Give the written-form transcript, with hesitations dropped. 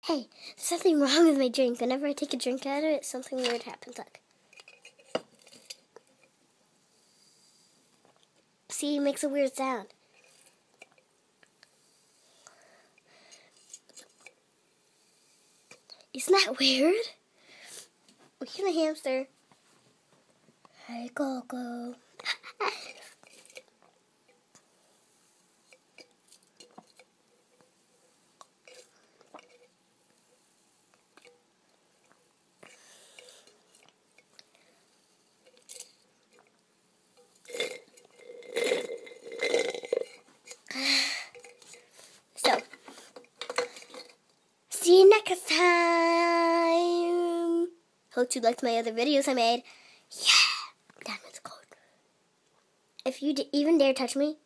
Hey, there's something wrong with my drink. Whenever I take a drink out of it, something weird happens. Look. See, it makes a weird sound. Isn't that weird? Look at my hamster. Hey, Coco. So, see you next time. Hope you liked my other videos I made. Yeah, diamond's gold. If you even dare touch me,